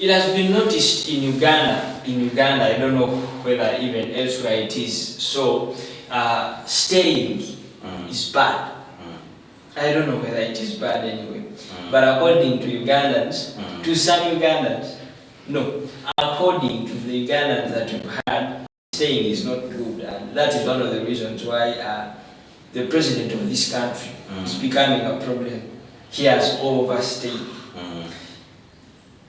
It has been noticed in Uganda. I don't know whether even elsewhere it is. So, staying is bad. I don't know whether it is bad anyway. But according to Ugandans, to some Ugandans, no. According to the Ugandans that we've had, staying is not good, and that is one of the reasons why the president of this country is becoming a problem. He has overstayed.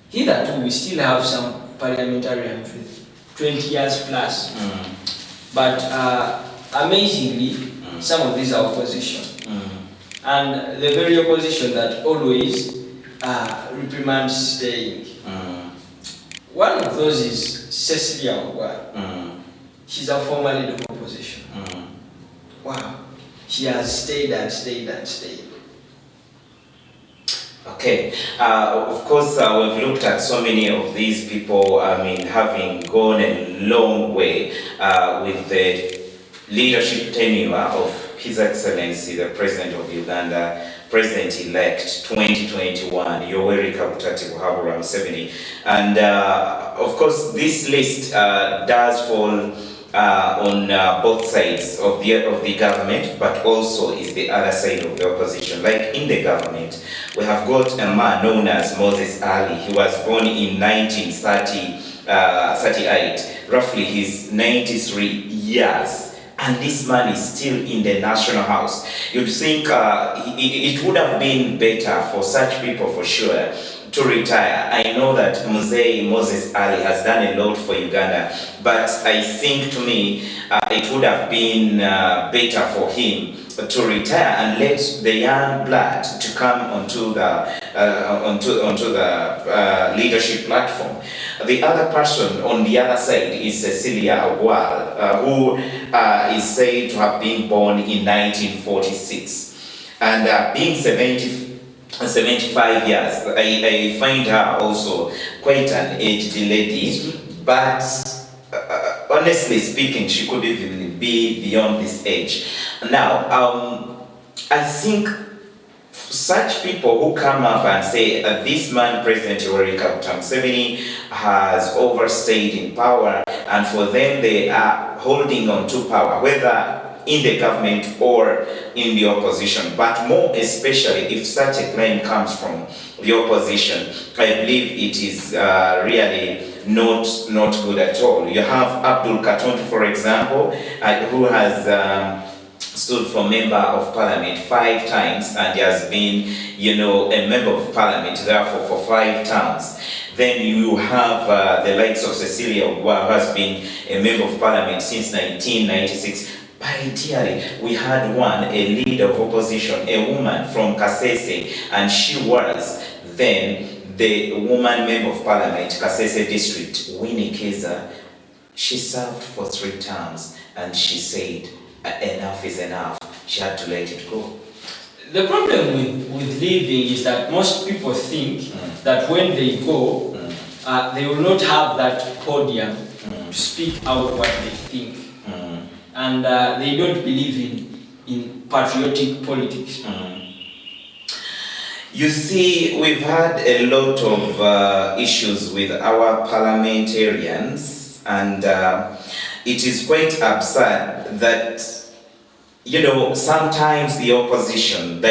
Hitherto, we still have some parliamentarians with 20 years plus, but amazingly, some of these are opposition. And the very opposition that always reprimands staying. One of those is Cecilia Ogwa. She's a former leader of opposition. Wow. She has stayed and stayed and stayed. Okay. Of course, we've looked at so many of these people, having gone a long way with the leadership tenure of His Excellency, the President of Uganda, President-elect 2021, Yoweri Kaguta Museveni. And of course, this list does fall on both sides of the government, but also is the other side of the opposition. Like in the government, we have got a man known as Moses Ali. He was born in 1938. Roughly, he's 93 years. And this man is still in the National House. You'd think it would have been better for such people, for sure, to retire. I know that Moses Ali has done a lot for Uganda, but I think, to me, it would have been better for him to retire and let the young blood to come onto the leadership platform. The other person on the other side is Cecilia Ogwa, who is said to have been born in 1946, and being 75 years, I find her also quite an aged lady, but honestly speaking, she could even be beyond this age. Now, I think such people who come up and say this man, President Yoweri Kaguta Museveni, has overstayed in power, and for them they are holding on to power, whether in the government or in the opposition, but more especially if such a claim comes from the opposition, I believe it is really not good at all. You have Abdul Katuntu, for example, who has stood for Member of Parliament 5 times, and he has been, a Member of Parliament, therefore, for 5 terms. Then you have the likes of Cecilia Ogwa, who has been a Member of Parliament since 1996. Ideally, we had a leader of opposition, a woman from Kasese, and she was then the woman Member of Parliament, Kasese District, WINNIE KIZZA. She served for 3 terms, and she said, enough is enough. She had to let it go. The problem with leaving is that most people think that when they go, they will not have that podium to speak out what they think. And they don't believe in patriotic politics. You see, we've had a lot of issues with our parliamentarians, and it is quite absurd that, sometimes the opposition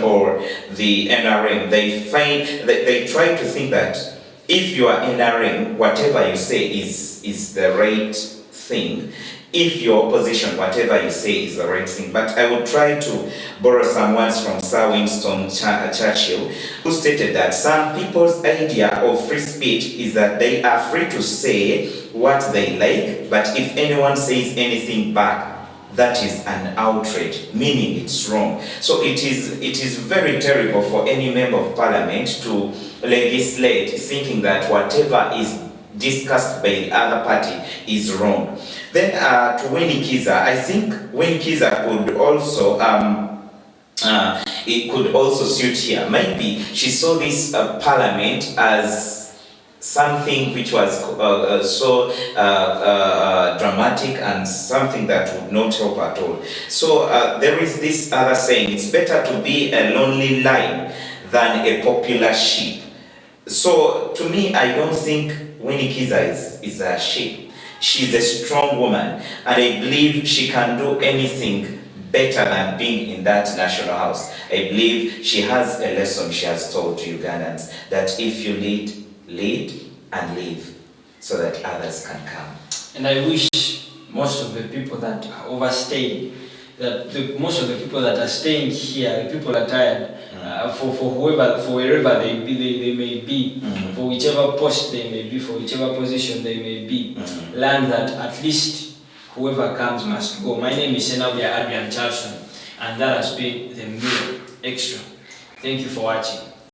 or the NRM, they try to think that if you are NRM, whatever you say is the right thing. If your opposition, whatever you say is the right thing. But I would try to borrow some words from Sir Winston Churchill, who stated that some people's idea of free speech is that they are free to say what they like, but if anyone says anything back, that is an outrage, meaning it's wrong. So it is very terrible for any Member of Parliament to legislate thinking that whatever is discussed by the other party is wrong. Then to WINNIE KIZZA, I think WINNIE KIZZA could also it could also suit here. Maybe she saw this parliament as something which was so dramatic and something that would not help at all. So there is this other saying, it's better to be a lonely lion than a popular sheep. So to me, I don't think Winnie is a she. She's a strong woman, and I believe she can do anything better than being in that national house. I believe she has a lesson she has told to Ugandans that if you lead and leave so that others can come. And I wish most of the people that are overstaying, most of the people that are staying here, the people are tired, for wherever they may be, for whichever post they may be, for whichever position they may be, learn that at least whoever comes must go. My name is Adrian, and that has been the Meal Extra. Thank you for watching.